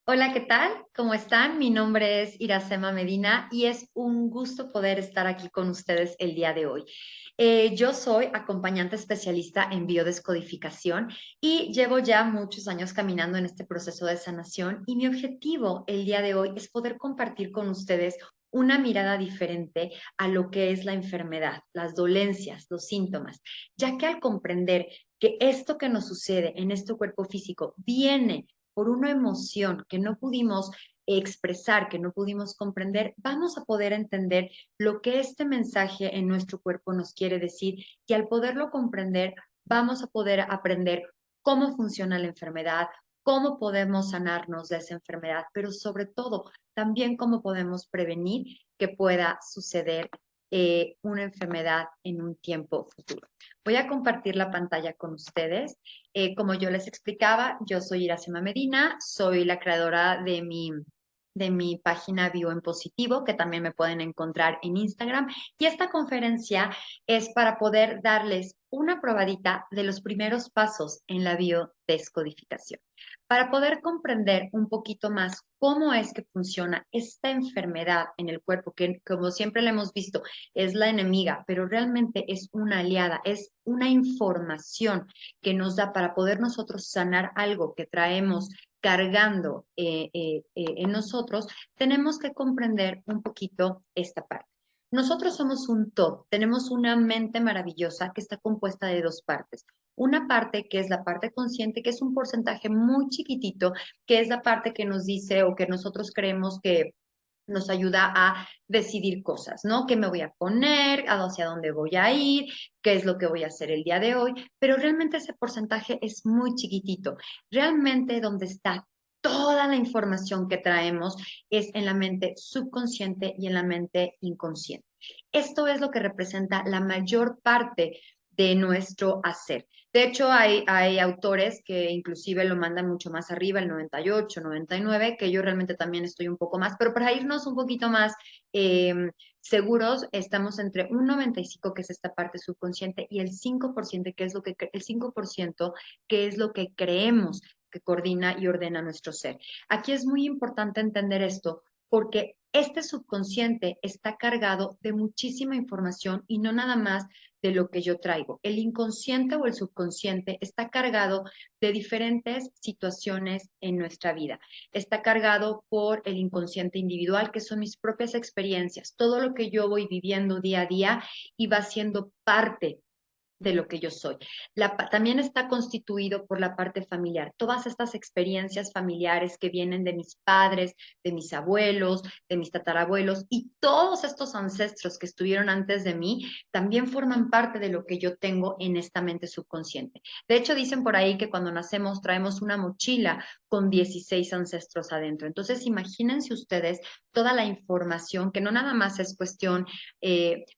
Hola, ¿qué tal? ¿Cómo están? Mi nombre es Iracema Medina y es un gusto poder estar aquí con ustedes el día de hoy. Yo soy acompañante especialista en biodescodificación y llevo ya muchos años caminando en este proceso de sanación y mi objetivo el día de hoy es poder compartir con ustedes una mirada diferente a lo que es la enfermedad, las dolencias, los síntomas, ya que al comprender que esto que nos sucede en este cuerpo físico viene por una emoción que no pudimos expresar, que no pudimos comprender, vamos a poder entender lo que este mensaje en nuestro cuerpo nos quiere decir y al poderlo comprender, vamos a poder aprender cómo funciona la enfermedad, cómo podemos sanarnos de esa enfermedad, pero sobre todo también cómo podemos prevenir que pueda suceder una enfermedad en un tiempo futuro. Voy a compartir la pantalla con ustedes. Como yo les explicaba, yo soy Iracema Medina, soy la creadora de mi página Bio en Positivo, que también me pueden encontrar en Instagram. Y esta conferencia es para poder darles una probadita de los primeros pasos en la biodescodificación, para poder comprender un poquito más cómo es que funciona esta enfermedad en el cuerpo, que como siempre le hemos visto, es la enemiga, pero realmente es una aliada, es una información que nos da para poder nosotros sanar algo que traemos cargando en nosotros, tenemos que comprender un poquito esta parte. Nosotros somos un todo, tenemos una mente maravillosa que está compuesta de dos partes. Una parte que es la parte consciente, que es un porcentaje muy chiquitito, que es la parte que nos dice o que nosotros creemos que nos ayuda a decidir cosas, ¿no? ¿Qué me voy a poner? ¿Hacia dónde voy a ir? ¿Qué es lo que voy a hacer el día de hoy? Pero realmente ese porcentaje es muy chiquitito. Realmente donde está toda la información que traemos es en la mente subconsciente y en la mente inconsciente. Esto es lo que representa la mayor parte de nuestro hacer. De hecho, hay autores que inclusive lo mandan mucho más arriba, el 98, 99, que yo realmente también estoy un poco más, pero para irnos un poquito más eh, seguros, estamos entre un 95, que es esta parte subconsciente, y el 5%, el 5%, que es lo que creemos que coordina y ordena nuestro ser. Aquí es muy importante entender esto porque este subconsciente está cargado de muchísima información y no nada más de lo que yo traigo. El inconsciente o el subconsciente está cargado de diferentes situaciones en nuestra vida. Está cargado por el inconsciente individual, que son mis propias experiencias, todo lo que yo voy viviendo día a día y va siendo parte de lo que yo soy. También está constituido por la parte familiar, todas estas experiencias familiares que vienen de mis padres, de mis abuelos, de mis tatarabuelos y todos estos ancestros que estuvieron antes de mí, también forman parte de lo que yo tengo en esta mente subconsciente. De hecho, dicen por ahí que cuando nacemos traemos una mochila con 16 ancestros adentro. Entonces, imagínense ustedes toda la información que no nada más es cuestión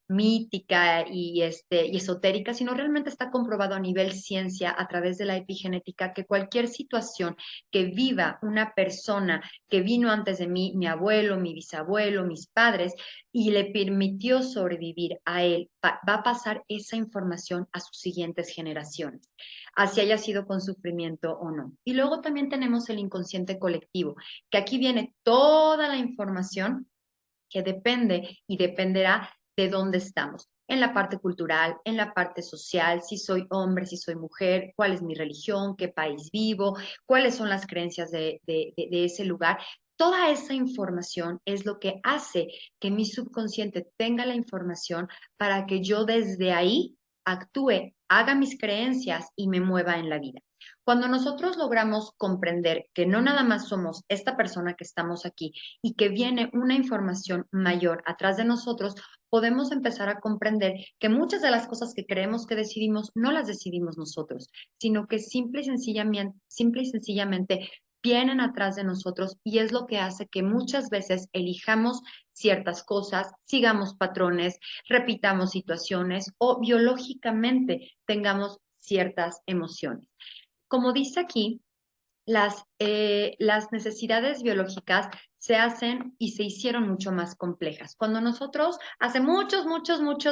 mítica y esotérica, sino realmente está comprobado a nivel ciencia a través de la epigenética que cualquier situación que viva una persona que vino antes de mí, mi abuelo, mi bisabuelo, mis padres, y le permitió sobrevivir a él, va a pasar esa información a sus siguientes generaciones, así haya sido con sufrimiento o no. Y luego también tenemos el inconsciente colectivo, que aquí viene toda la información que depende y dependerá de dónde estamos, en la parte cultural, en la parte social, si soy hombre, si soy mujer, cuál es mi religión, qué país vivo, cuáles son las creencias de ese lugar. Toda esa información es lo que hace que mi subconsciente tenga la información para que yo desde ahí actúe, haga mis creencias y me mueva en la vida. Cuando nosotros logramos comprender que no nada más somos esta persona que estamos aquí, y que viene una información mayor atrás de nosotros, podemos empezar a comprender que muchas de las cosas que creemos que decidimos no las decidimos nosotros, sino que simple y sencillamente vienen atrás de nosotros y es lo que hace que muchas veces elijamos ciertas cosas, sigamos patrones, repitamos situaciones o biológicamente tengamos ciertas emociones. Como dice aquí, las necesidades biológicas se hacen y se hicieron mucho más complejas. Cuando nosotros, hace muchos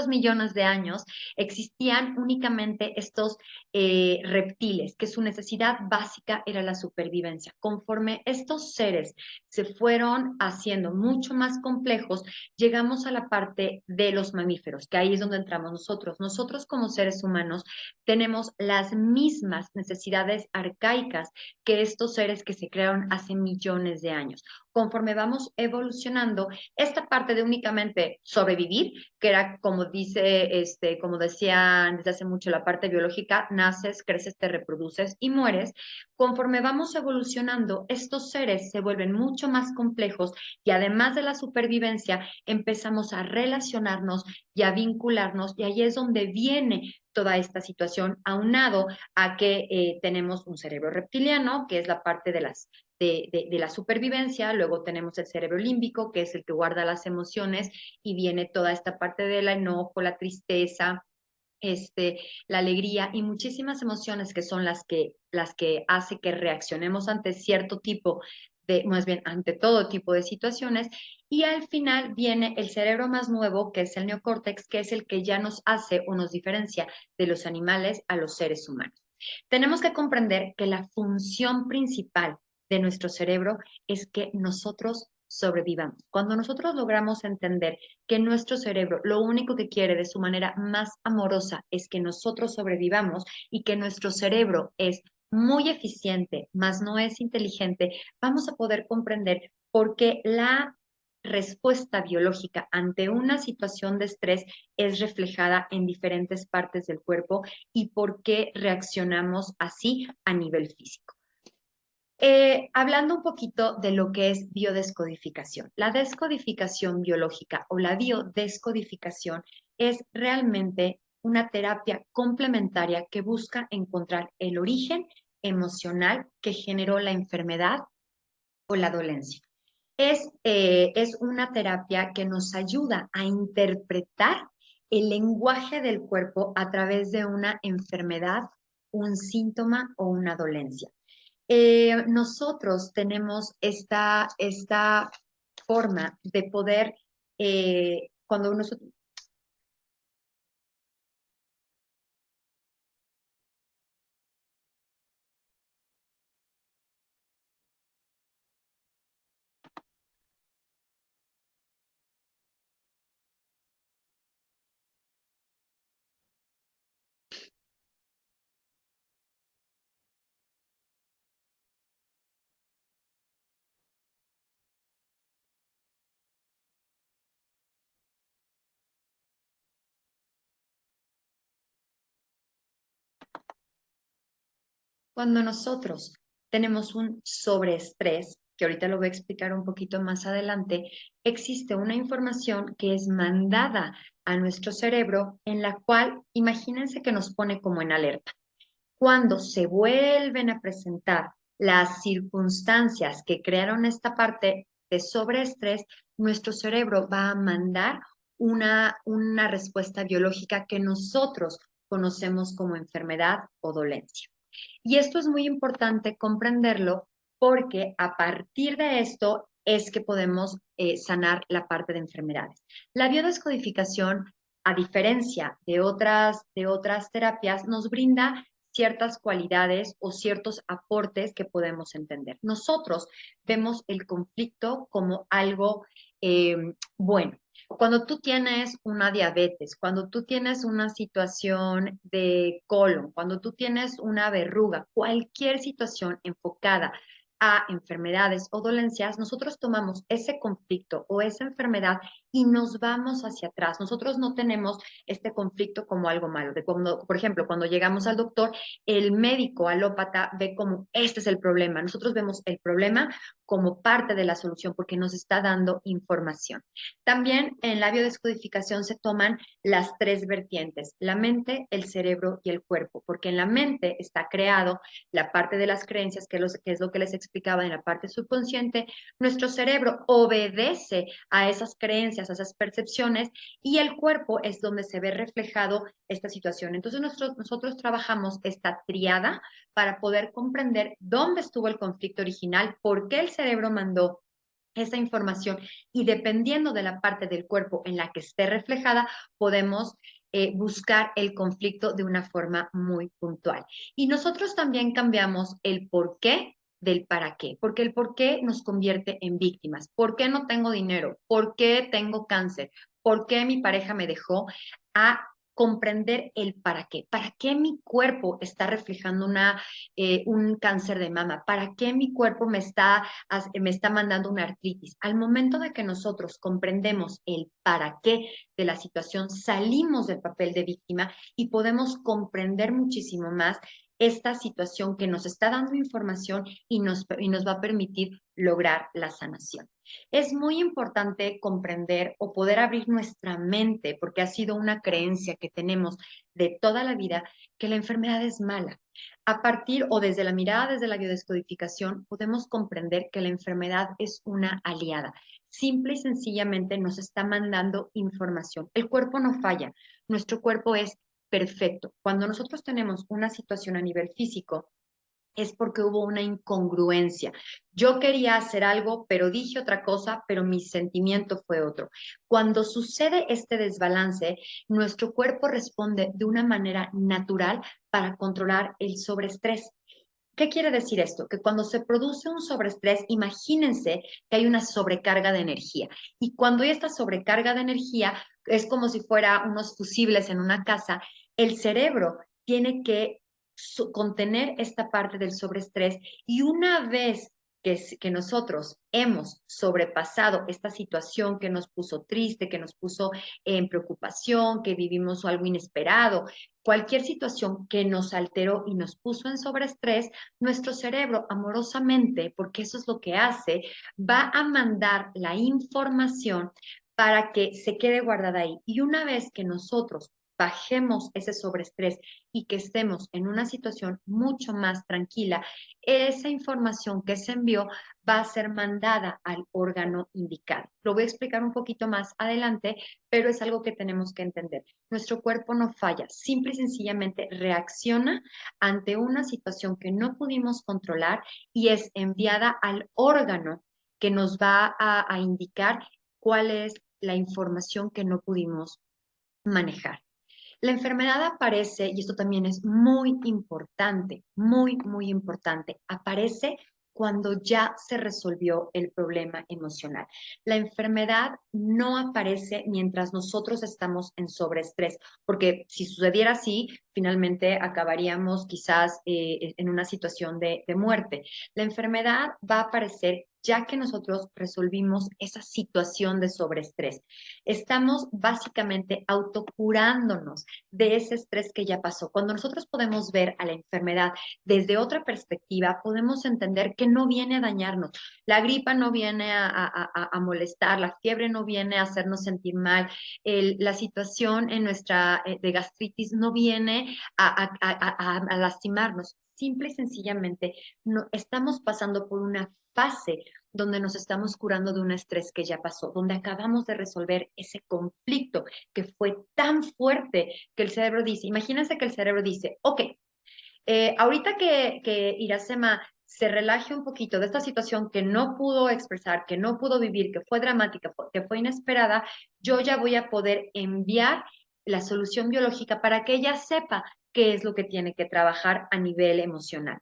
millones de años, existían únicamente estos reptiles, que su necesidad básica era la supervivencia. Conforme estos seres se fueron haciendo mucho más complejos, llegamos a la parte de los mamíferos, que ahí es donde entramos nosotros. Nosotros como seres humanos tenemos las mismas necesidades arcaicas que estos seres que se crearon hace millones de años. Conforme vamos evolucionando, esta parte de únicamente sobrevivir, que era como dice, como decían desde hace mucho la parte biológica, naces, creces, te reproduces y mueres. Conforme vamos evolucionando, estos seres se vuelven mucho más complejos y además de la supervivencia, empezamos a relacionarnos y a vincularnos y ahí es donde viene toda esta situación, aunado a que tenemos un cerebro reptiliano, que es la parte de la supervivencia, luego tenemos el cerebro límbico, que es el que guarda las emociones, y viene toda esta parte del enojo, la tristeza, la alegría y muchísimas emociones que son las que hace que reaccionemos ante cierto tipo más bien ante todo tipo de situaciones. Y al final viene el cerebro más nuevo, que es el neocórtex, que es el que ya nos hace o nos diferencia de los animales a los seres humanos. Tenemos que comprender que la función principal de nuestro cerebro es que nosotros sobrevivamos. Cuando nosotros logramos entender que nuestro cerebro lo único que quiere de su manera más amorosa es que nosotros sobrevivamos y que nuestro cerebro es muy eficiente, más no es inteligente, vamos a poder comprender por qué la respuesta biológica ante una situación de estrés es reflejada en diferentes partes del cuerpo y por qué reaccionamos así a nivel físico. Hablando un poquito de lo que es biodescodificación. La descodificación biológica o la biodescodificación es realmente una terapia complementaria que busca encontrar el origen emocional que generó la enfermedad o la dolencia. Es una terapia que nos ayuda a interpretar el lenguaje del cuerpo a través de una enfermedad, un síntoma o una dolencia. Nosotros tenemos esta forma de poder, cuando uno... Cuando nosotros tenemos un sobreestrés, que ahorita lo voy a explicar un poquito más adelante, existe una información que es mandada a nuestro cerebro en la cual, imagínense que nos pone como en alerta. Cuando se vuelven a presentar las circunstancias que crearon esta parte de sobreestrés, nuestro cerebro va a mandar una respuesta biológica que nosotros conocemos como enfermedad o dolencia. Y esto es muy importante comprenderlo porque a partir de esto es que podemos sanar la parte de enfermedades. La biodescodificación, a diferencia de otras terapias, nos brinda ciertas cualidades o ciertos aportes que podemos entender. Nosotros vemos el conflicto como algo eh, bueno. Cuando tú tienes una diabetes, cuando tú tienes una situación de colon, cuando tú tienes una verruga, cualquier situación enfocada a enfermedades o dolencias, nosotros tomamos ese conflicto o esa enfermedad y nos vamos hacia atrás. Nosotros no tenemos este conflicto como algo malo. De cuando, por ejemplo, cuando llegamos al doctor, el médico alópata ve como este es el problema. Nosotros vemos el problema como parte de la solución porque nos está dando información. También en la biodescodificación se toman las tres vertientes, la mente, el cerebro y el cuerpo, porque en la mente está creado la parte de las creencias, que es lo que les explicaba en la parte subconsciente. Nuestro cerebro obedece a esas creencias, a esas percepciones, y el cuerpo es donde se ve reflejado esta situación. Entonces nosotros trabajamos esta triada para poder comprender dónde estuvo el conflicto original, por qué el cerebro mandó esa información y dependiendo de la parte del cuerpo en la que esté reflejada, podemos buscar el conflicto de una forma muy puntual. Y nosotros también cambiamos el por qué del para qué, porque el por qué nos convierte en víctimas. ¿Por qué no tengo dinero? ¿Por qué tengo cáncer? ¿Por qué mi pareja me dejó? A comprender el para qué mi cuerpo está reflejando un cáncer de mama, para qué mi cuerpo me está mandando una artritis. Al momento de que nosotros comprendemos el para qué de la situación, salimos del papel de víctima y podemos comprender muchísimo más esta situación que nos está dando información y nos va a permitir lograr la sanación. Es muy importante comprender o poder abrir nuestra mente, porque ha sido una creencia que tenemos de toda la vida, que la enfermedad es mala. A partir o desde la mirada, desde la biodescodificación, podemos comprender que la enfermedad es una aliada. Simple y sencillamente nos está mandando información. El cuerpo no falla, nuestro cuerpo es perfecto. Cuando nosotros tenemos una situación a nivel físico, es porque hubo una incongruencia. Yo quería hacer algo, pero dije otra cosa, pero mi sentimiento fue otro. Cuando sucede este desbalance, nuestro cuerpo responde de una manera natural para controlar el sobreestrés. ¿Qué quiere decir esto? Que cuando se produce un sobreestrés, imagínense que hay una sobrecarga de energía. Y cuando hay esta sobrecarga de energía, es como si fuera unos fusibles en una casa, el cerebro tiene que contener esta parte del sobreestrés y una vez que nosotros hemos sobrepasado esta situación que nos puso triste, que nos puso en preocupación, que vivimos algo inesperado, cualquier situación que nos alteró y nos puso en sobreestrés, nuestro cerebro amorosamente, porque eso es lo que hace, va a mandar la información para que se quede guardada ahí. Y una vez que nosotros bajemos ese sobreestrés y que estemos en una situación mucho más tranquila, esa información que se envió va a ser mandada al órgano indicado. Lo voy a explicar un poquito más adelante, pero es algo que tenemos que entender. Nuestro cuerpo no falla, simple y sencillamente reacciona ante una situación que no pudimos controlar y es enviada al órgano que nos va a indicar cuál es la información que no pudimos manejar. La enfermedad aparece, y esto también es muy importante, muy, muy importante, aparece cuando ya se resolvió el problema emocional. La enfermedad no aparece mientras nosotros estamos en sobreestrés, porque si sucediera así, finalmente acabaríamos quizás en una situación de muerte. La enfermedad va a aparecer ya que nosotros resolvimos esa situación de sobreestrés. Estamos básicamente autocurándonos de ese estrés que ya pasó. Cuando nosotros podemos ver a la enfermedad desde otra perspectiva, podemos entender que no viene a dañarnos. La gripa no viene a molestar, la fiebre no viene a hacernos sentir mal, la situación en nuestra de gastritis no viene a lastimarnos. Simple y sencillamente no, estamos pasando por una fase donde nos estamos curando de un estrés que ya pasó, donde acabamos de resolver ese conflicto que fue tan fuerte que el cerebro dice, imagínense que el cerebro dice, ok, ahorita que Iracema se relaje un poquito de esta situación que no pudo expresar, que no pudo vivir, que fue dramática, que fue inesperada, yo ya voy a poder enviar la solución biológica para que ella sepa qué es lo que tiene que trabajar a nivel emocional.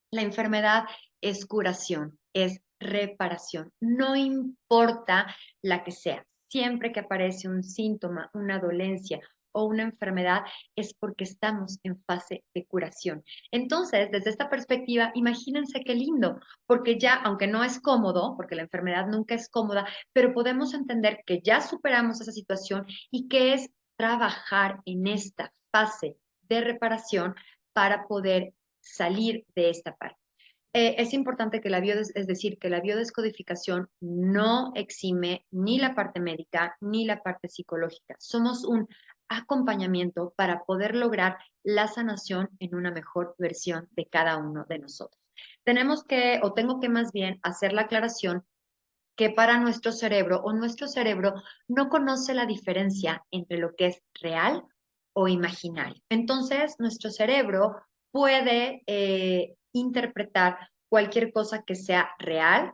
La enfermedad es curación, es reparación, no importa la que sea. Siempre que aparece un síntoma, una dolencia o una enfermedad, es porque estamos en fase de curación. Entonces, desde esta perspectiva, imagínense qué lindo, porque ya, aunque no es cómodo, porque la enfermedad nunca es cómoda, pero podemos entender que ya superamos esa situación y que es trabajar en esta fase de reparación para poder salir de esta parte. Es importante que es decir, que la biodescodificación no exime ni la parte médica ni la parte psicológica. Somos un acompañamiento para poder lograr la sanación en una mejor versión de cada uno de nosotros. Tenemos que, o tengo que más bien hacer la aclaración que para nuestro cerebro o nuestro cerebro no conoce la diferencia entre lo que es real o imaginario. Entonces, nuestro cerebro puede interpretar cualquier cosa que sea real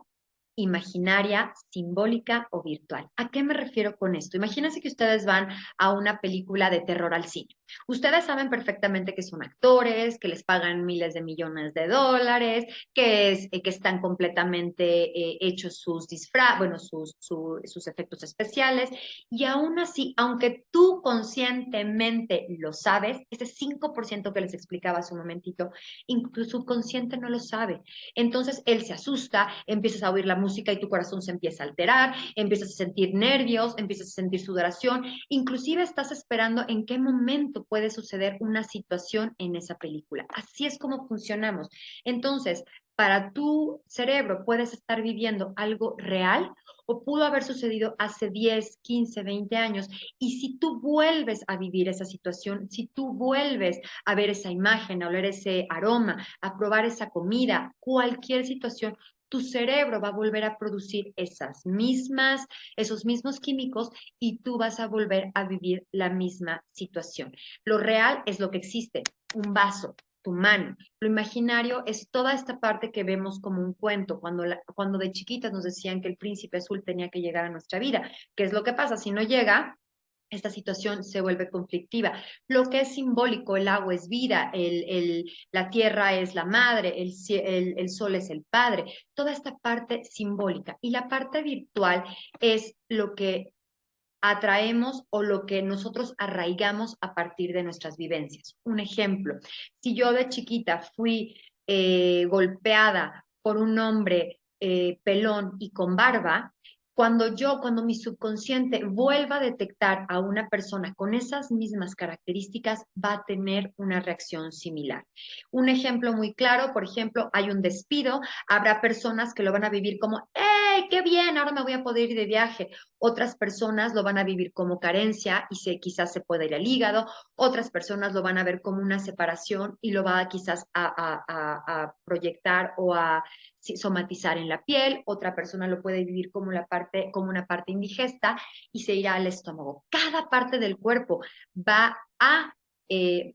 imaginaria, simbólica o virtual. ¿A qué me refiero con esto? Imagínense que ustedes van a una película de terror al cine. Ustedes saben perfectamente que son actores, que les pagan miles de millones de dólares, que están completamente hechos sus disfraces, bueno, sus efectos especiales, y aún así, aunque tú conscientemente lo sabes, ese 5% que les explicaba hace un momentito, tu subconsciente no lo sabe. Entonces él se asusta, empiezas a oír la música y tu corazón se empieza a alterar, empiezas a sentir nervios, empiezas a sentir sudoración, inclusive estás esperando en qué momento puede suceder una situación en esa película. Así es como funcionamos. Entonces, para tu cerebro puedes estar viviendo algo real o pudo haber sucedido hace 10, 15, 20 años. Y si tú vuelves a vivir esa situación, si tú vuelves a ver esa imagen, a oler ese aroma, a probar esa comida, cualquier situación, tu cerebro va a volver a producir esos mismos químicos y tú vas a volver a vivir la misma situación. Lo real es lo que existe, un vaso, tu mano. Lo imaginario es toda esta parte que vemos como un cuento, cuando de chiquitas nos decían que el príncipe azul tenía que llegar a nuestra vida. ¿Qué es lo que pasa? Si no llega, esta situación se vuelve conflictiva. Lo que es simbólico, el agua es vida, la tierra es la madre, el sol es el padre, toda esta parte simbólica. Y la parte virtual es lo que atraemos o lo que nosotros arraigamos a partir de nuestras vivencias. Un ejemplo, si yo de chiquita fui golpeada por un hombre pelón y con barba, cuando mi subconsciente vuelva a detectar a una persona con esas mismas características, va a tener una reacción similar. Un ejemplo muy claro, por ejemplo, hay un despido, habrá personas que lo van a vivir como, ¡hey, qué bien! Ahora me voy a poder ir de viaje. Otras personas lo van a vivir como carencia y quizás se pueda ir al hígado. Otras personas lo van a ver como una separación y lo va quizás a proyectar o a somatizar en la piel. Otra persona lo puede vivir como una parte indigesta y se irá al estómago. Cada parte del cuerpo va a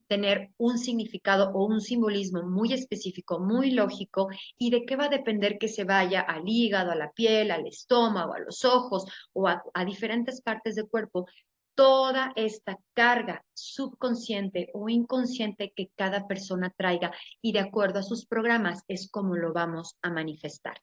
tener un significado o un simbolismo muy específico, muy lógico, y de qué va a depender que se vaya al hígado, a la piel, al estómago, a los ojos o a diferentes partes del cuerpo, toda esta carga subconsciente o inconsciente que cada persona traiga y de acuerdo a sus programas es como lo vamos a manifestar.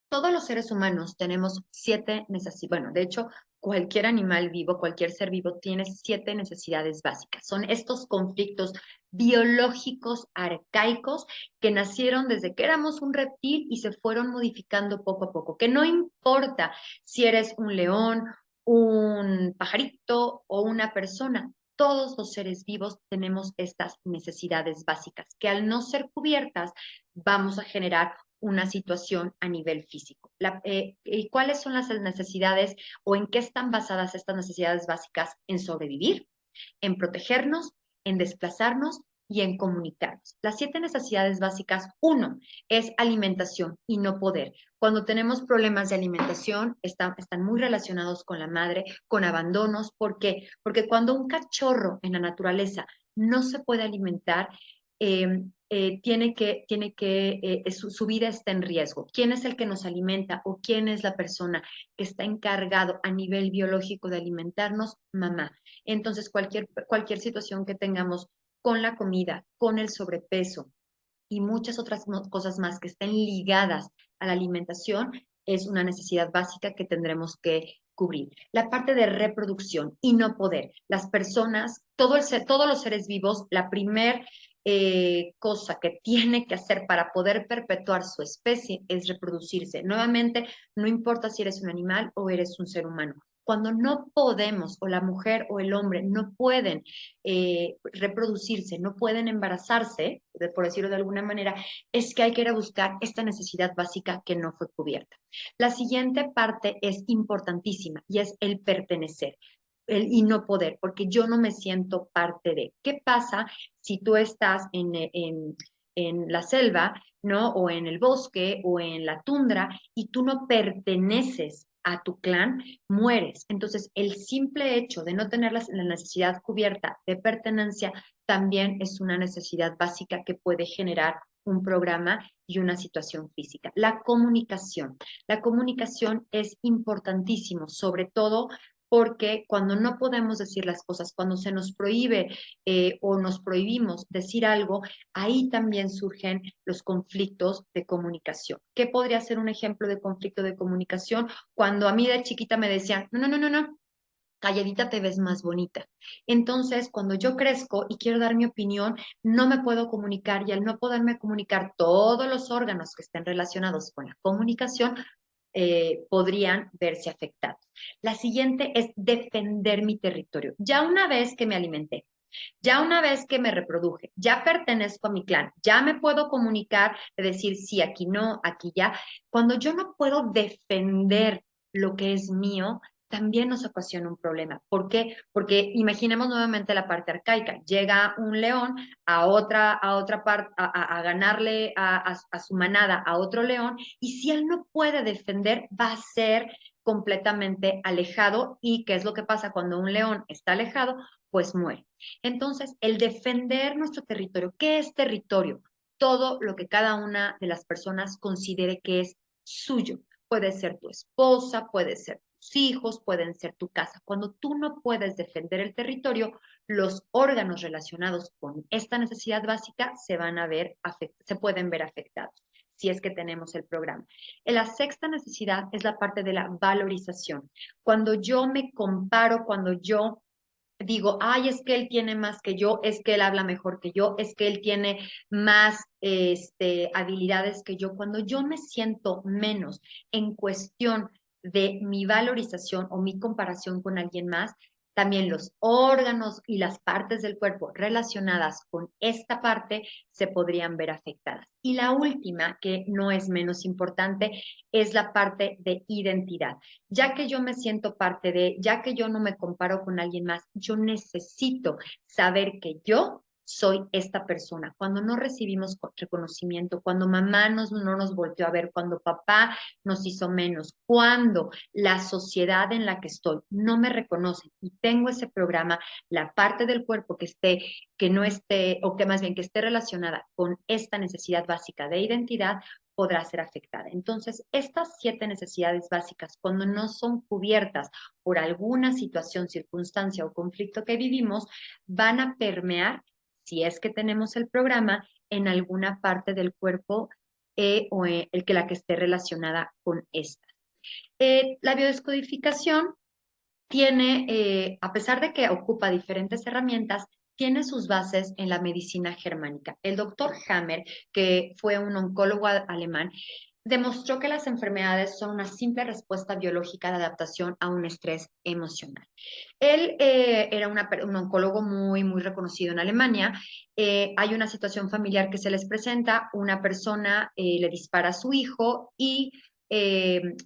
Todos los seres humanos tenemos 7 necesidades, bueno, de hecho, cualquier animal vivo, cualquier ser vivo tiene 7 necesidades básicas. Son estos conflictos biológicos arcaicos que nacieron desde que éramos un reptil y se fueron modificando poco a poco, que no importa si eres un león, un pajarito o una persona, todos los seres vivos tenemos estas necesidades básicas que al no ser cubiertas vamos a generar una situación a nivel físico. ¿Y cuáles son las necesidades o en qué están basadas estas necesidades básicas? En sobrevivir, en protegernos, en desplazarnos y en comunicarnos. Las 7 necesidades básicas, uno, es alimentación y no poder. Cuando tenemos problemas de alimentación, están muy relacionados con la madre, con abandonos. ¿Por qué? Porque cuando un cachorro en la naturaleza no se puede alimentar, su vida está en riesgo. ¿Quién es el que nos alimenta o quién es la persona que está encargado a nivel biológico de alimentarnos? Mamá. Entonces, cualquier situación que tengamos con la comida, con el sobrepeso y muchas otras cosas más que estén ligadas a la alimentación, es una necesidad básica que tendremos que cubrir. La parte de reproducción y no poder. Las personas, todos los seres vivos, la primer cosa que tiene que hacer para poder perpetuar su especie es reproducirse. Nuevamente, no importa si eres un animal o eres un ser humano. Cuando no podemos, o la mujer o el hombre no pueden reproducirse, no pueden embarazarse, por decirlo de alguna manera, es que hay que ir a buscar esta necesidad básica que no fue cubierta. La siguiente parte es importantísima y es el pertenecer. Y no poder, porque yo no me siento parte de. ¿Qué pasa si tú estás en la selva, ¿no? O en el bosque o en la tundra y tú no perteneces a tu clan, mueres. Entonces, el simple hecho de no tener la necesidad cubierta de pertenencia también es una necesidad básica que puede generar un programa y una situación física. La comunicación. La comunicación es importantísimo, sobre todo porque cuando no podemos decir las cosas, cuando se nos prohíbe o nos prohibimos decir algo, ahí también surgen los conflictos de comunicación. ¿Qué podría ser un ejemplo de conflicto de comunicación? Cuando a mí de chiquita me decían, no, no, no, no, no, calladita te ves más bonita. Entonces, cuando yo crezco y quiero dar mi opinión, no me puedo comunicar y al no poderme comunicar, todos los órganos que estén relacionados con la comunicación podrían verse afectados. La siguiente es defender mi territorio. Ya una vez que me alimenté, ya una vez que me reproduje, ya pertenezco a mi clan, ya me puedo comunicar, de decir sí, aquí no, aquí ya. Cuando yo no puedo defender lo que es mío, también nos ocasiona un problema. ¿Por qué? Porque imaginemos nuevamente la parte arcaica. Llega un león a otra parte, a ganarle a su manada a otro león, y si él no puede defender, va a ser completamente alejado. ¿Y qué es lo que pasa cuando un león está alejado? Pues muere. Entonces, el defender nuestro territorio, ¿qué es territorio? Todo lo que cada una de las personas considere que es suyo. Puede ser tu esposa, puede ser tus hijos, pueden ser tu casa. Cuando tú no puedes defender el territorio, los órganos relacionados con esta necesidad básica se van a ver se pueden ver afectados si es que tenemos el programa. La sexta necesidad es la parte de la valorización. Cuando yo me comparo, cuando yo digo, ay, es que él tiene más que yo, es que él habla mejor que yo, es que él tiene más habilidades que yo. Cuando yo me siento menos en cuestión de mi valorización o mi comparación con alguien más, también los órganos y las partes del cuerpo relacionadas con esta parte se podrían ver afectadas. Y la última, que no es menos importante, es la parte de identidad. Ya que yo me siento parte de, ya que yo no me comparo con alguien más, yo necesito saber que yo soy esta persona. Cuando no recibimos reconocimiento, cuando mamá no nos volteó a ver, cuando papá nos hizo menos, cuando la sociedad en la que estoy no me reconoce y tengo ese programa, la parte del cuerpo que esté, que no esté, o que más bien que esté relacionada con esta necesidad básica de identidad, podrá ser afectada. Entonces, estas 7 necesidades básicas, cuando no son cubiertas por alguna situación, circunstancia o conflicto que vivimos, van a permear, si es que tenemos el programa, en alguna parte del cuerpo o la que esté relacionada con esta. La biodescodificación tiene, a pesar de que ocupa diferentes herramientas, tiene sus bases en la medicina germánica. El doctor Hammer, que fue un oncólogo alemán, demostró que las enfermedades son una simple respuesta biológica de adaptación a un estrés emocional. Él era un oncólogo muy, muy reconocido en Alemania. Hay una situación familiar que se les presenta, una persona le dispara a su hijo y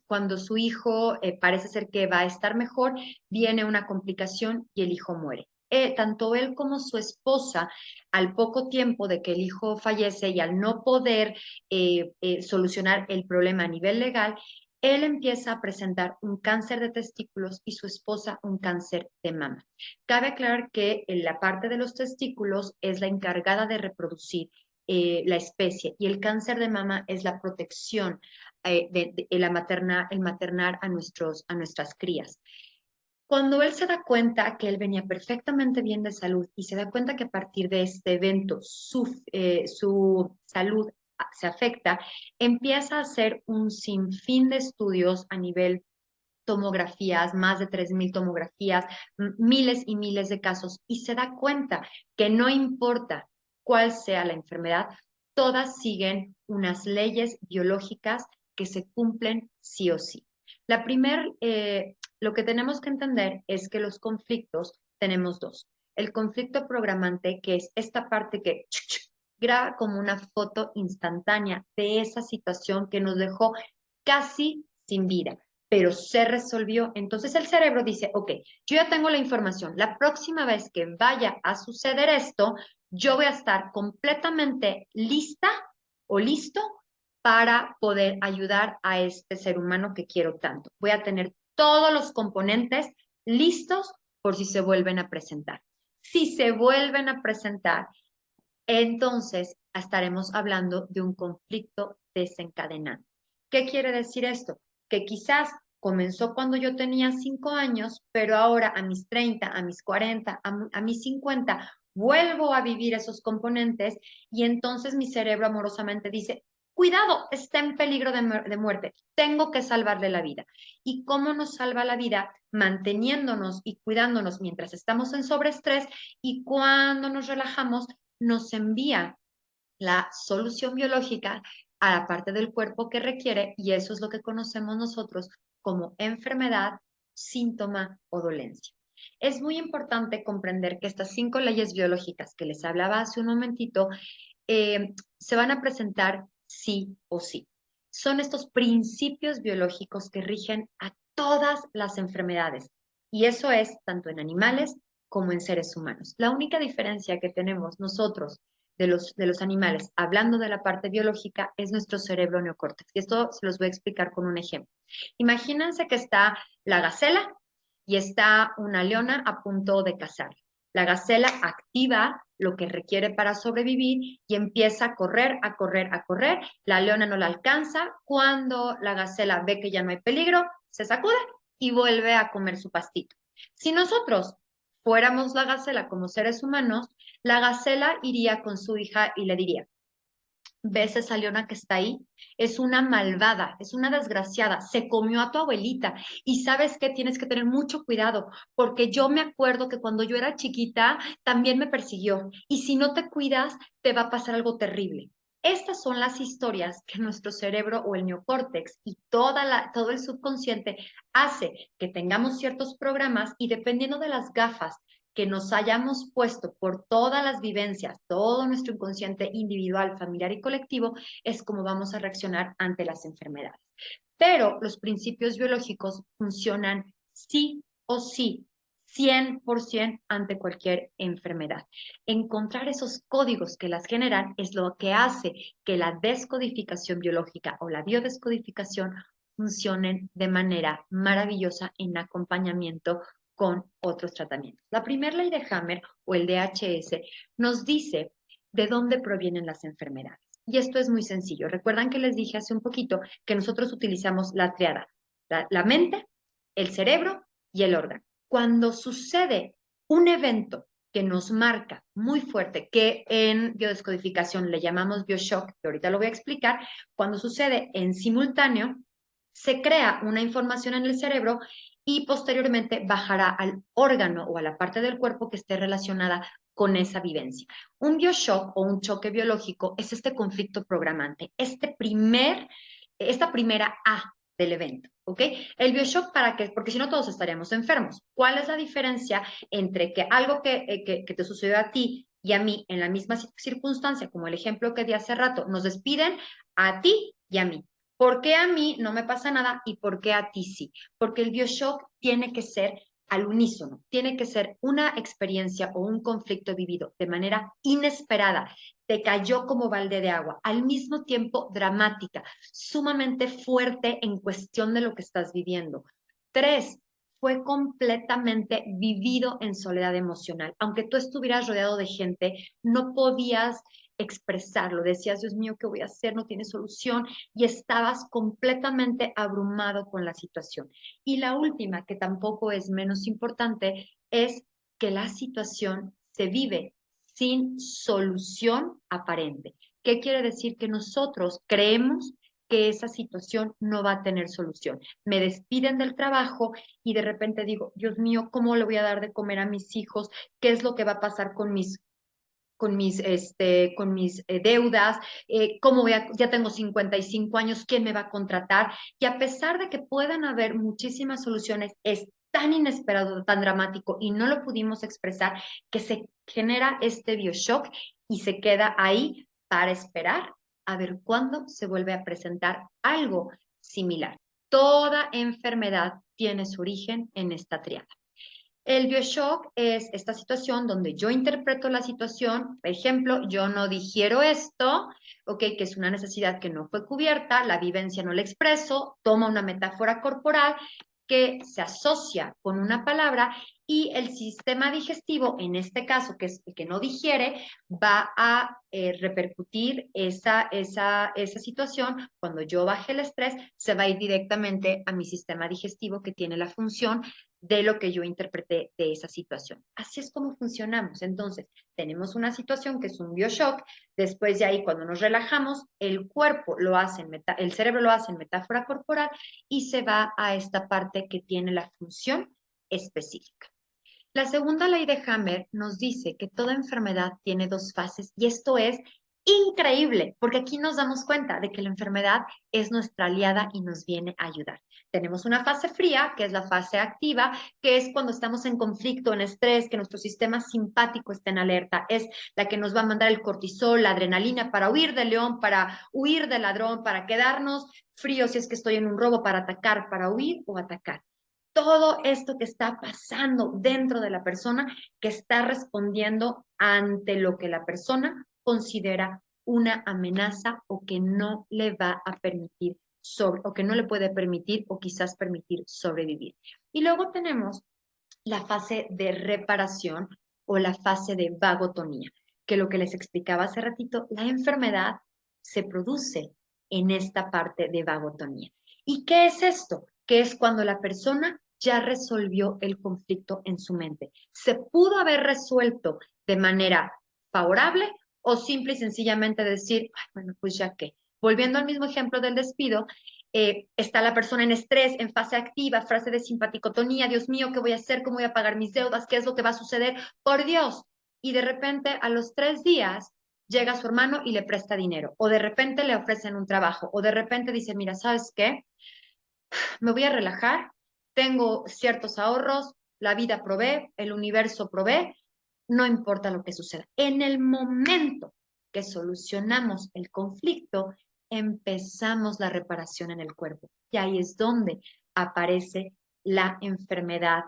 cuando su hijo parece ser que va a estar mejor, viene una complicación y el hijo muere. Tanto él como su esposa, al poco tiempo de que el hijo fallece y al no poder solucionar el problema a nivel legal, él empieza a presentar un cáncer de testículos y su esposa un cáncer de mama. Cabe aclarar que la parte de los testículos es la encargada de reproducir la especie y el cáncer de mama es la protección el maternar a nuestras crías. Cuando él se da cuenta que él venía perfectamente bien de salud y se da cuenta que a partir de este evento su salud se afecta, empieza a hacer un sinfín de estudios a nivel tomografías, más de 3,000 tomografías, miles y miles de casos, y se da cuenta que no importa cuál sea la enfermedad, todas siguen unas leyes biológicas que se cumplen sí o sí. Lo que tenemos que entender es que los conflictos tenemos dos. El conflicto programante, que es esta parte que graba como una foto instantánea de esa situación que nos dejó casi sin vida, pero se resolvió. Entonces el cerebro dice, ok, yo ya tengo la información, la próxima vez que vaya a suceder esto, yo voy a estar completamente lista o listo para poder ayudar a este ser humano que quiero tanto. Voy a tener todos los componentes listos por si se vuelven a presentar. Si se vuelven a presentar, entonces estaremos hablando de un conflicto desencadenante. ¿Qué quiere decir esto? Que quizás comenzó cuando yo tenía 5 años, pero ahora a mis 30, a mis 40, a mis 50, vuelvo a vivir esos componentes y entonces mi cerebro amorosamente dice, cuidado, está en peligro de muerte, tengo que salvarle la vida. ¿Y cómo nos salva la vida? Manteniéndonos y cuidándonos mientras estamos en sobreestrés y cuando nos relajamos nos envía la solución biológica a la parte del cuerpo que requiere y eso es lo que conocemos nosotros como enfermedad, síntoma o dolencia. Es muy importante comprender que estas 5 leyes biológicas que les hablaba hace un momentito se van a presentar sí o sí. Son estos principios biológicos que rigen a todas las enfermedades y eso es tanto en animales como en seres humanos. La única diferencia que tenemos nosotros de los animales, hablando de la parte biológica, es nuestro cerebro neocórtex. Y esto se los voy a explicar con un ejemplo. Imagínense que está la gacela y está una leona a punto de cazar. La gacela activa lo que requiere para sobrevivir y empieza a correr, a correr, a correr. La leona no la alcanza. Cuando la gacela ve que ya no hay peligro, se sacude y vuelve a comer su pastito. Si nosotros fuéramos la gacela como seres humanos, la gacela iría con su hija y le diría, ¿ves esa leona que está ahí? Es una malvada, es una desgraciada, se comió a tu abuelita y sabes que tienes que tener mucho cuidado porque yo me acuerdo que cuando yo era chiquita también me persiguió y si no te cuidas te va a pasar algo terrible. Estas son las historias que nuestro cerebro o el neocórtex y todo el subconsciente hace que tengamos ciertos programas y dependiendo de las gafas que nos hayamos puesto por todas las vivencias, todo nuestro inconsciente individual, familiar y colectivo, es como vamos a reaccionar ante las enfermedades. Pero los principios biológicos funcionan sí o sí, 100% ante cualquier enfermedad. Encontrar esos códigos que las generan es lo que hace que la descodificación biológica o la biodescodificación funcionen de manera maravillosa en acompañamiento con otros tratamientos. La primera ley de Hammer o el DHS nos dice de dónde provienen las enfermedades. Y esto es muy sencillo. Recuerdan que les dije hace un poquito que nosotros utilizamos la triada, la mente, el cerebro y el órgano. Cuando sucede un evento que nos marca muy fuerte, que en biodescodificación le llamamos bioshock, que ahorita lo voy a explicar, cuando sucede en simultáneo, se crea una información en el cerebro y posteriormente bajará al órgano o a la parte del cuerpo que esté relacionada con esa vivencia. Un bioshock o un choque biológico es este conflicto programante, esta primera A del evento, ¿ok? El bioshock, ¿para qué? Porque si no todos estaríamos enfermos. ¿Cuál es la diferencia entre que algo que te sucedió a ti y a mí en la misma circunstancia, como el ejemplo que di hace rato, nos despiden a ti y a mí? ¿Por qué a mí no me pasa nada y por qué a ti sí? Porque el bioshock tiene que ser al unísono, tiene que ser una experiencia o un conflicto vivido de manera inesperada, te cayó como balde de agua, al mismo tiempo dramática, sumamente fuerte en cuestión de lo que estás viviendo. 3, fue completamente vivido en soledad emocional. Aunque tú estuvieras rodeado de gente, no podías expresarlo. Decías, Dios mío, ¿qué voy a hacer? No tiene solución. Y estabas completamente abrumado con la situación. Y la última, que tampoco es menos importante, es que la situación se vive sin solución aparente. ¿Qué quiere decir? Que nosotros creemos que esa situación no va a tener solución. Me despiden del trabajo y de repente digo, Dios mío, ¿cómo le voy a dar de comer a mis hijos? ¿Qué es lo que va a pasar con mis deudas? ¿Cómo voy ya tengo 55 años? ¿Quién me va a contratar? Y a pesar de que puedan haber muchísimas soluciones, es tan inesperado, tan dramático y no lo pudimos expresar que se genera este bioshock y se queda ahí para esperar a ver cuándo se vuelve a presentar algo similar. Toda enfermedad tiene su origen en esta triada. El bioshock es esta situación donde yo interpreto la situación, por ejemplo, yo no digiero esto, ok, que es una necesidad que no fue cubierta, la vivencia no la expreso, toma una metáfora corporal que se asocia con una palabra y el sistema digestivo, en este caso, que es el que no digiere, va a repercutir esa situación. Cuando yo baje el estrés, se va a ir directamente a mi sistema digestivo que tiene la función de lo que yo interpreté de esa situación. Así es como funcionamos. Entonces, tenemos una situación que es un bioshock, después de ahí, cuando nos relajamos, el cuerpo lo hace, el cerebro lo hace en metáfora corporal y se va a esta parte que tiene la función específica. La segunda ley de Hammer nos dice que toda enfermedad tiene dos fases y esto es increíble porque aquí nos damos cuenta de que la enfermedad es nuestra aliada y nos viene a ayudar. Tenemos una fase fría, que es la fase activa, que es cuando estamos en conflicto, en estrés, que nuestro sistema simpático está en alerta. Es la que nos va a mandar el cortisol, la adrenalina para huir del león, para huir del ladrón, para quedarnos fríos si es que estoy en un robo, para atacar, para huir o atacar. Todo esto que está pasando dentro de la persona que está respondiendo ante lo que la persona considera una amenaza o que no le va a permitir o que no le puede permitir o quizás permitir sobrevivir. Y luego tenemos la fase de reparación o la fase de vagotonía, que lo que les explicaba hace ratito, la enfermedad se produce en esta parte de vagotonía. ¿Y qué es esto? Que es cuando la persona ya resolvió el conflicto en su mente. Se pudo haber resuelto de manera favorable o simple y sencillamente decir, ay, bueno, pues ya que. Volviendo al mismo ejemplo del despido, está la persona en estrés, en fase activa, fase de simpaticotonía, Dios mío, ¿qué voy a hacer? ¿Cómo voy a pagar mis deudas? ¿Qué es lo que va a suceder? Por Dios. Y de repente, a los 3 días, llega su hermano y le presta dinero, o de repente le ofrecen un trabajo, o de repente dice, mira, ¿sabes qué? Me voy a relajar, tengo ciertos ahorros, la vida provee, el universo provee, no importa lo que suceda. En el momento que solucionamos el conflicto, empezamos la reparación en el cuerpo. Y ahí es donde aparece la enfermedad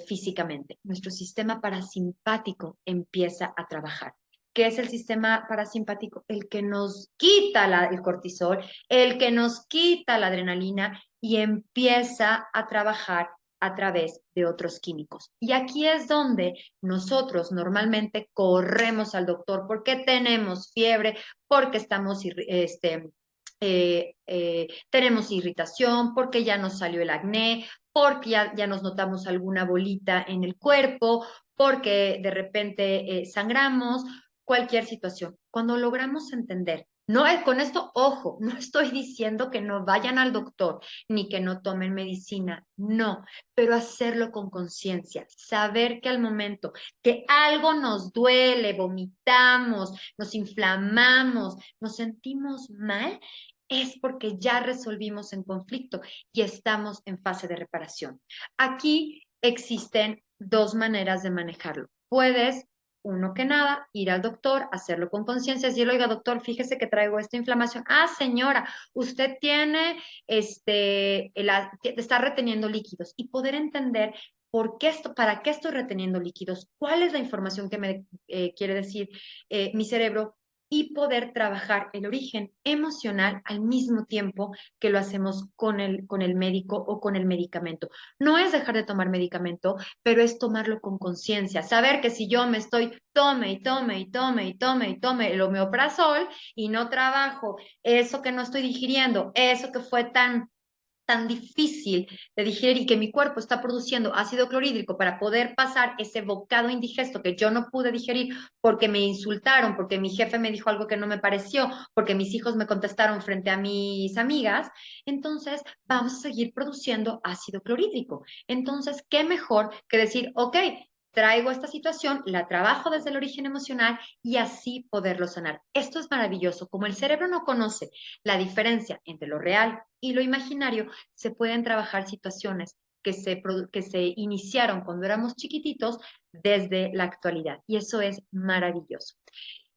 físicamente. Nuestro sistema parasimpático empieza a trabajar. ¿Qué es el sistema parasimpático? El que nos quita el cortisol, el que nos quita la adrenalina y empieza a trabajar a través de otros químicos. Y aquí es donde nosotros normalmente corremos al doctor porque tenemos fiebre, porque tenemos irritación, porque ya nos salió el acné, porque ya nos notamos alguna bolita en el cuerpo, porque de repente sangramos, cualquier situación. Cuando logramos entender, no con esto, ojo, no estoy diciendo que no vayan al doctor ni que no tomen medicina, no, pero hacerlo con conciencia, saber que al momento que algo nos duele, vomitamos, nos inflamamos, nos sentimos mal, es porque ya resolvimos el conflicto y estamos en fase de reparación. Aquí existen dos maneras de manejarlo. Puedes, uno que nada, ir al doctor, hacerlo con conciencia, decirle, oiga, doctor, fíjese que traigo esta inflamación. Ah, señora, usted tiene, está reteniendo líquidos y poder entender para qué estoy reteniendo líquidos, cuál es la información que me quiere decir mi cerebro y poder trabajar el origen emocional al mismo tiempo que lo hacemos con el médico o con el medicamento. No es dejar de tomar medicamento, pero es tomarlo con conciencia, saber que si yo me estoy tome y tome y tome y tome y tome el omeprazol y no trabajo eso que no estoy digiriendo, eso que fue tan difícil de digerir y que mi cuerpo está produciendo ácido clorhídrico para poder pasar ese bocado indigesto que yo no pude digerir porque me insultaron, porque mi jefe me dijo algo que no me pareció, porque mis hijos me contestaron frente a mis amigas, entonces vamos a seguir produciendo ácido clorhídrico. Entonces, ¿qué mejor que decir, ok, traigo esta situación, la trabajo desde el origen emocional y así poderlo sanar? Esto es maravilloso. Como el cerebro no conoce la diferencia entre lo real y lo imaginario, se pueden trabajar situaciones que se iniciaron cuando éramos chiquititos desde la actualidad. Y eso es maravilloso.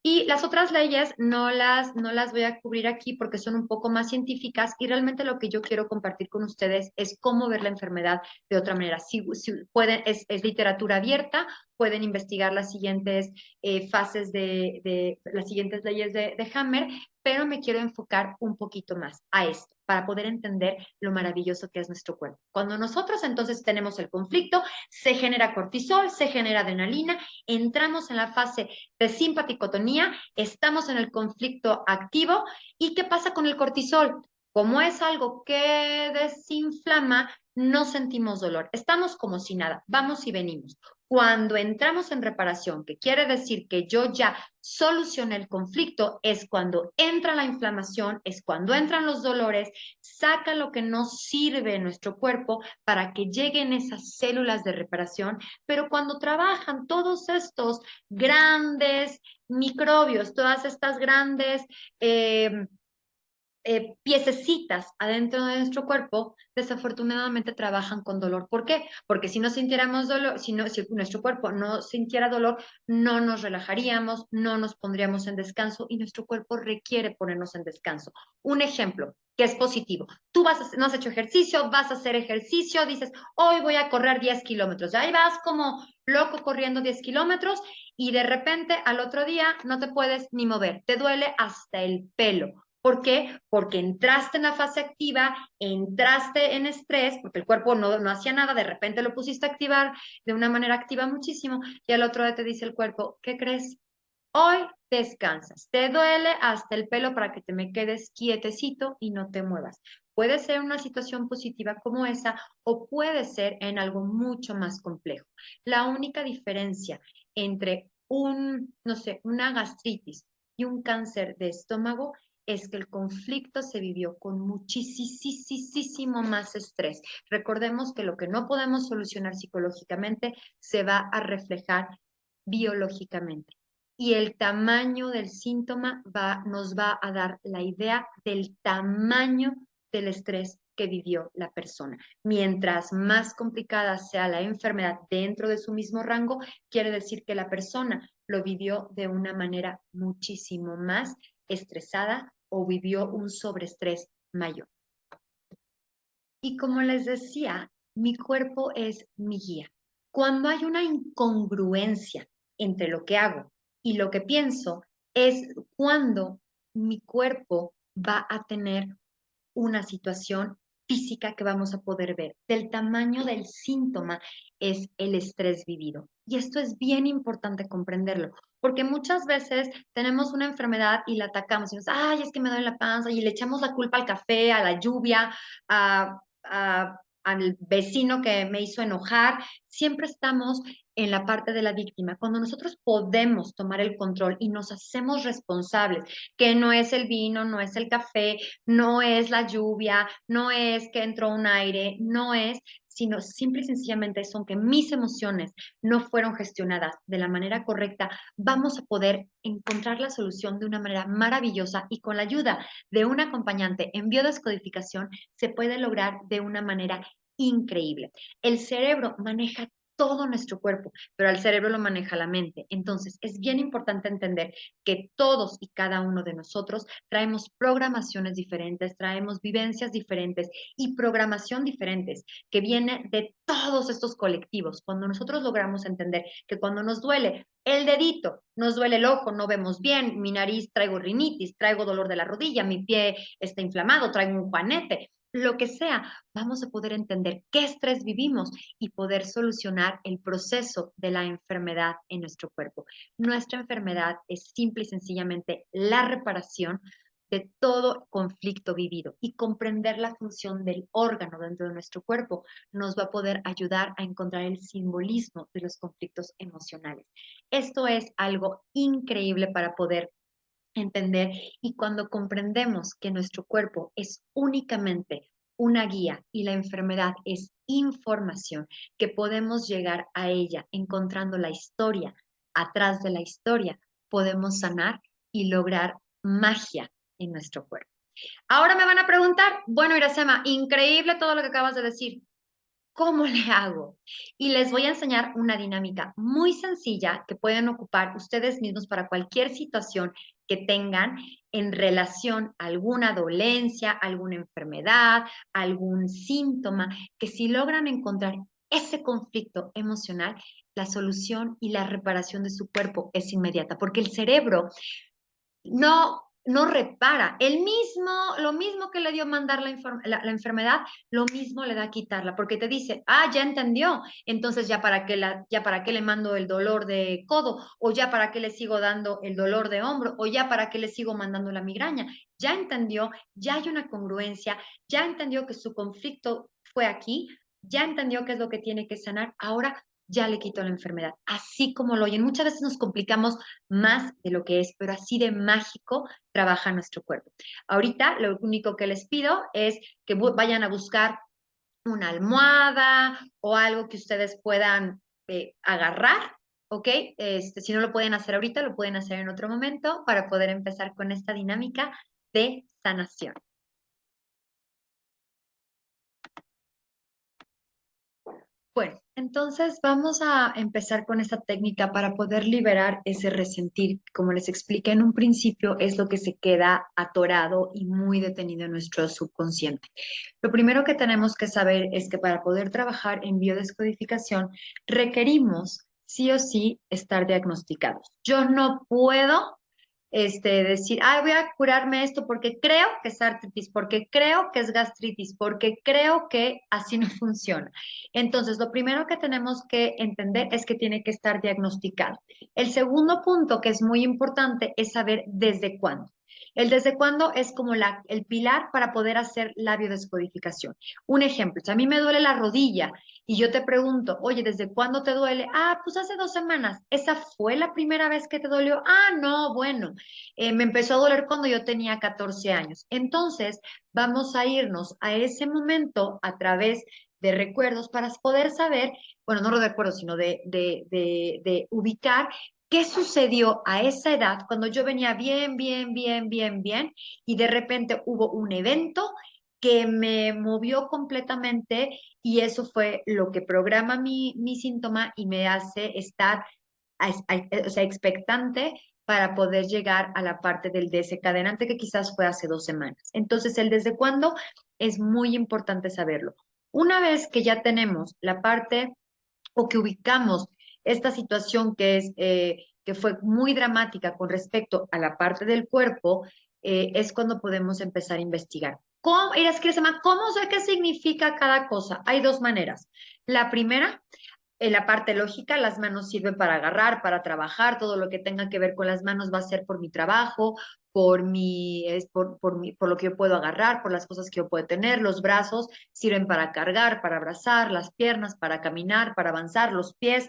Y las otras leyes no las voy a cubrir aquí porque son un poco más científicas y realmente lo que yo quiero compartir con ustedes es cómo ver la enfermedad de otra manera. Si pueden, es literatura abierta, pueden investigar las siguientes fases las siguientes leyes de Hammer, pero me quiero enfocar un poquito más a esto para poder entender lo maravilloso que es nuestro cuerpo. Cuando nosotros entonces tenemos el conflicto, se genera cortisol, se genera adrenalina, entramos en la fase de simpaticotonía, estamos en el conflicto activo. ¿Y qué pasa con el cortisol? Como es algo que desinflama, no sentimos dolor. Estamos como si nada, vamos y venimos. Cuando entramos en reparación, que quiere decir que yo ya solucioné el conflicto, es cuando entra la inflamación, es cuando entran los dolores, saca lo que no sirve en nuestro cuerpo para que lleguen esas células de reparación, pero cuando trabajan todos estos grandes microbios, todas estas grandes piececitas adentro de nuestro cuerpo, desafortunadamente trabajan con dolor. ¿Por qué? Porque si no sintiéramos dolor, si nuestro cuerpo no sintiera dolor, no nos relajaríamos, no nos pondríamos en descanso y nuestro cuerpo requiere ponernos en descanso. Un ejemplo que es positivo. Tú no has hecho ejercicio, vas a hacer ejercicio, dices, hoy voy a correr 10 kilómetros. Ahí vas como loco corriendo 10 kilómetros y de repente al otro día no te puedes ni mover, te duele hasta el pelo. ¿Por qué? Porque entraste en la fase activa, entraste en estrés, porque el cuerpo no hacía nada, de repente lo pusiste a activar de una manera activa muchísimo y al otro día te dice el cuerpo, ¿qué crees? Hoy descansas, te duele hasta el pelo para que te me quedes quietecito y no te muevas. Puede ser una situación positiva como esa o puede ser en algo mucho más complejo. La única diferencia entre no sé, una gastritis y un cáncer de estómago es que el conflicto se vivió con muchísimo más estrés. Recordemos que lo que no podemos solucionar psicológicamente se va a reflejar biológicamente. Y el tamaño del síntoma nos va a dar la idea del tamaño del estrés que vivió la persona. Mientras más complicada sea la enfermedad dentro de su mismo rango, quiere decir que la persona lo vivió de una manera muchísimo más estresada o vivió un sobreestrés mayor. Y como les decía, mi cuerpo es mi guía. Cuando hay una incongruencia entre lo que hago y lo que pienso, es cuando mi cuerpo va a tener una situación física que vamos a poder ver. Del tamaño del síntoma es el estrés vivido. Y esto es bien importante comprenderlo, porque muchas veces tenemos una enfermedad y la atacamos y nos, ay, es que me duele la panza y le echamos la culpa al café, a la lluvia, al vecino que me hizo enojar. Siempre estamos en la parte de la víctima. Cuando nosotros podemos tomar el control y nos hacemos responsables, que no es el vino, no es el café, no es la lluvia, no es que entró un aire, no es, sino simple y sencillamente son que mis emociones no fueron gestionadas de la manera correcta, vamos a poder encontrar la solución de una manera maravillosa y con la ayuda de un acompañante en biodescodificación se puede lograr de una manera increíble. El cerebro maneja todo nuestro cuerpo, pero al cerebro lo maneja la mente. Entonces, es bien importante entender que todos y cada uno de nosotros traemos programaciones diferentes, traemos vivencias diferentes y programación diferentes que viene de todos estos colectivos. Cuando nosotros logramos entender que cuando nos duele el dedito, nos duele el ojo, no vemos bien, mi nariz traigo rinitis, traigo dolor de la rodilla, mi pie está inflamado, traigo un juanete, lo que sea, vamos a poder entender qué estrés vivimos y poder solucionar el proceso de la enfermedad en nuestro cuerpo. Nuestra enfermedad es simple y sencillamente la reparación de todo conflicto vivido y comprender la función del órgano dentro de nuestro cuerpo nos va a poder ayudar a encontrar el simbolismo de los conflictos emocionales. Esto es algo increíble para poder entender y cuando comprendemos que nuestro cuerpo es únicamente una guía y la enfermedad es información, que podemos llegar a ella encontrando la historia atrás de la historia, podemos sanar y lograr magia en nuestro cuerpo. Ahora me van a preguntar, bueno, Iracema, increíble todo lo que acabas de decir. ¿Cómo le hago? Y les voy a enseñar una dinámica muy sencilla que pueden ocupar ustedes mismos para cualquier situación que tengan en relación a alguna dolencia, alguna enfermedad, algún síntoma, que si logran encontrar ese conflicto emocional, la solución y la reparación de su cuerpo es inmediata, porque el cerebro no no repara. Lo mismo que le dio mandar la enfermedad, lo mismo le da a quitarla, porque te dice, ah, ya entendió, entonces ya para qué le mando el dolor de codo, o ya para qué le sigo dando el dolor de hombro, o ya para qué le sigo mandando la migraña. Ya entendió, ya hay una congruencia, ya entendió que su conflicto fue aquí, ya entendió qué es lo que tiene que sanar, ahora ya le quitó la enfermedad. Así como lo oyen, muchas veces nos complicamos más de lo que es, pero así de mágico trabaja nuestro cuerpo. Ahorita lo único que les pido es que vayan a buscar una almohada o algo que ustedes puedan agarrar, ¿ok? Si no lo pueden hacer ahorita, lo pueden hacer en otro momento para poder empezar con esta dinámica de sanación. Bueno, entonces vamos a empezar con esta técnica para poder liberar ese resentir. Como les expliqué en un principio, es lo que se queda atorado y muy detenido en nuestro subconsciente. Lo primero que tenemos que saber es que para poder trabajar en biodescodificación requerimos sí o sí estar diagnosticados. Yo no puedo decir, ah, voy a curarme esto porque creo que es artritis, porque creo que es gastritis, porque creo que así no funciona. Entonces, lo primero que tenemos que entender es que tiene que estar diagnosticado. El segundo punto que es muy importante es saber desde cuándo. El desde cuándo es como el pilar para poder hacer la biodescodificación. Un ejemplo, si a mí me duele la rodilla y yo te pregunto, oye, ¿desde cuándo te duele? Ah, pues hace 2 semanas. ¿Esa fue la primera vez que te dolió? Ah, no, bueno, me empezó a doler cuando yo tenía 14 años. Entonces, vamos a irnos a ese momento a través de recuerdos para poder saber, bueno, no de recuerdos, sino de ubicar qué sucedió a esa edad cuando yo venía bien, bien, bien, bien, bien, y de repente hubo un evento que me movió completamente y eso fue lo que programa mi síntoma y me hace estar o sea, expectante para poder llegar a la parte del desencadenante que quizás fue hace 2 semanas. Entonces, el desde cuándo es muy importante saberlo. Una vez que ya tenemos la parte o que ubicamos esta situación que fue muy dramática con respecto a la parte del cuerpo, es cuando podemos empezar a investigar. ¿Cómo, ¿cómo sé qué significa cada cosa? Hay dos maneras. La primera en la parte lógica, las manos sirven para agarrar, para trabajar, todo lo que tenga que ver con las manos va a ser por mi trabajo, por lo que yo puedo agarrar, por las cosas que yo puedo tener. Los brazos sirven para cargar, para abrazar, las piernas para caminar, para avanzar, los pies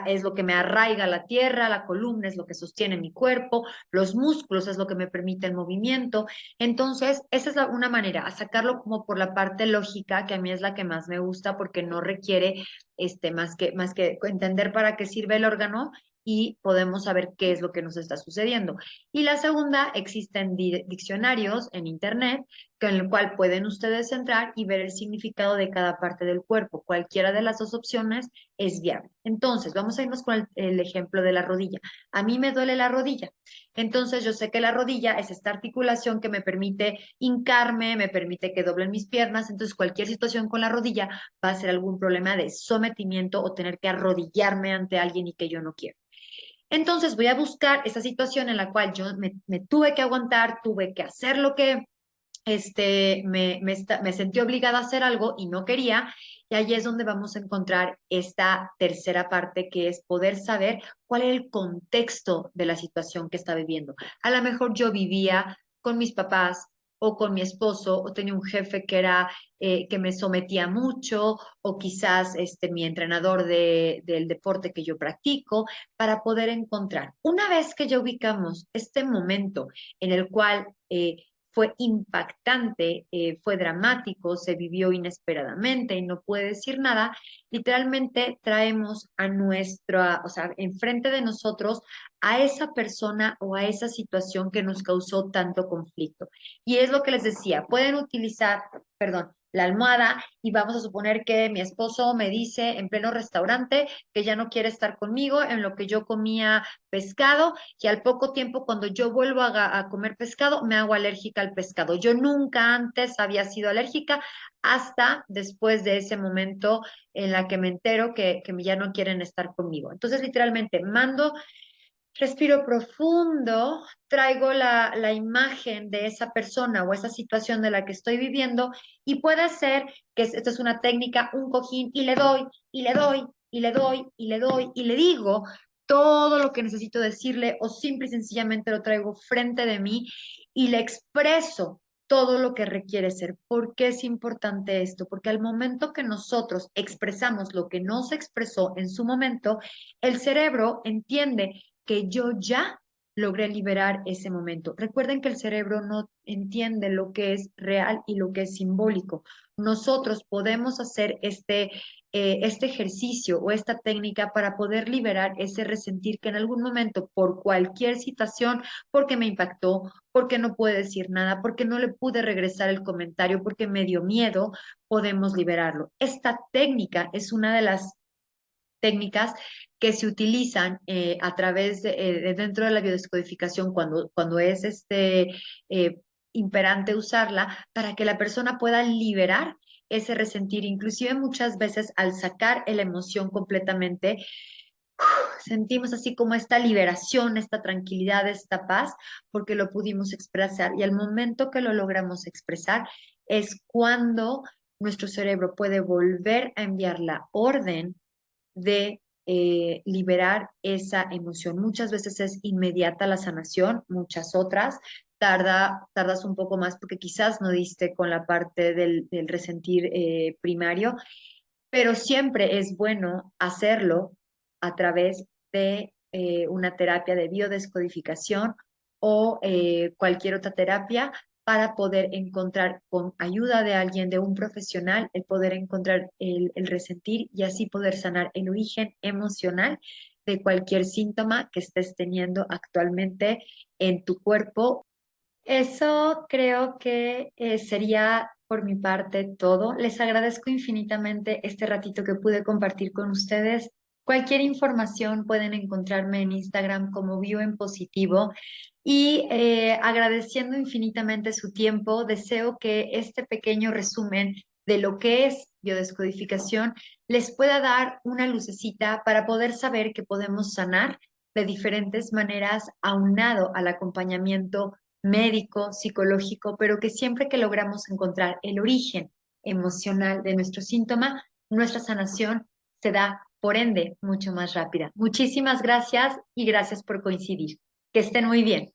es lo que me arraiga a la tierra, la columna es lo que sostiene mi cuerpo, los músculos es lo que me permite el movimiento. Entonces, esa es una manera, a sacarlo como por la parte lógica, que a mí es la que más me gusta porque no requiere más que entender para qué sirve el órgano y podemos saber qué es lo que nos está sucediendo. Y la segunda, existen diccionarios en internet con el cual pueden ustedes entrar y ver el significado de cada parte del cuerpo. Cualquiera de las dos opciones es viable. Entonces, vamos a irnos con el ejemplo de la rodilla. A mí me duele la rodilla. Entonces, yo sé que la rodilla es esta articulación que me permite hincarme, me permite que doblen mis piernas. Entonces, cualquier situación con la rodilla va a ser algún problema de sometimiento o tener que arrodillarme ante alguien y que yo no quiero. Entonces voy a buscar esa situación en la cual yo me tuve que aguantar, tuve que hacer lo que me sentí obligada a hacer algo y no quería. Y ahí es donde vamos a encontrar esta tercera parte, que es poder saber cuál es el contexto de la situación que está viviendo. A lo mejor yo vivía con mis papás o con mi esposo, o tenía un jefe que me sometía mucho, o quizás mi entrenador del deporte que yo practico, para poder encontrar. Una vez que ya ubicamos este momento en el cual fue impactante, fue dramático, se vivió inesperadamente y no puede decir nada, literalmente traemos o sea, enfrente de nosotros a esa persona o a esa situación que nos causó tanto conflicto. Y es lo que les decía, pueden utilizar, perdón, la almohada y vamos a suponer que mi esposo me dice en pleno restaurante que ya no quiere estar conmigo en lo que yo comía pescado y al poco tiempo cuando yo vuelvo a comer pescado me hago alérgica al pescado. Yo nunca antes había sido alérgica hasta después de ese momento en la que me entero que ya no quieren estar conmigo. Entonces literalmente mando Respiro profundo, traigo la imagen de esa persona o esa situación de la que estoy viviendo y puede ser que esta es una técnica, un cojín y le doy, y le doy, y le doy, y le doy, y le digo todo lo que necesito decirle o simple y sencillamente lo traigo frente de mí y le expreso todo lo que requiere ser. ¿Por qué es importante esto? Porque al momento que nosotros expresamos lo que no se expresó en su momento, el cerebro entiende que yo ya logré liberar ese momento. Recuerden que el cerebro no entiende lo que es real y lo que es simbólico. Nosotros podemos hacer este ejercicio o esta técnica para poder liberar ese resentir que en algún momento, por cualquier situación, porque me impactó, porque no pude decir nada, porque no le pude regresar el comentario, porque me dio miedo, podemos liberarlo. Esta técnica es una de las técnicas que se utilizan a través de dentro de la biodescodificación cuando es eh, imperante usarla para que la persona pueda liberar ese resentir, inclusive muchas veces al sacar la emoción completamente, sentimos así como esta liberación, esta tranquilidad, esta paz, porque lo pudimos expresar. Y al momento que lo logramos expresar es cuando nuestro cerebro puede volver a enviar la orden de liberar esa emoción. Muchas veces es inmediata la sanación, muchas otras tardas un poco más porque quizás no diste con la parte del resentir primario, pero siempre es bueno hacerlo a través de una terapia de biodescodificación o cualquier otra terapia para poder encontrar con ayuda de alguien, de un profesional, el poder encontrar el resentir y así poder sanar el origen emocional de cualquier síntoma que estés teniendo actualmente en tu cuerpo. Eso creo que sería por mi parte todo. Les agradezco infinitamente este ratito que pude compartir con ustedes. Cualquier información pueden encontrarme en Instagram como Bio en Positivo y agradeciendo infinitamente su tiempo, deseo que este pequeño resumen de lo que es biodescodificación les pueda dar una lucecita para poder saber que podemos sanar de diferentes maneras aunado al acompañamiento médico, psicológico, pero que siempre que logramos encontrar el origen emocional de nuestro síntoma, nuestra sanación se da, por ende, mucho más rápida. Muchísimas gracias y gracias por coincidir. Que estén muy bien.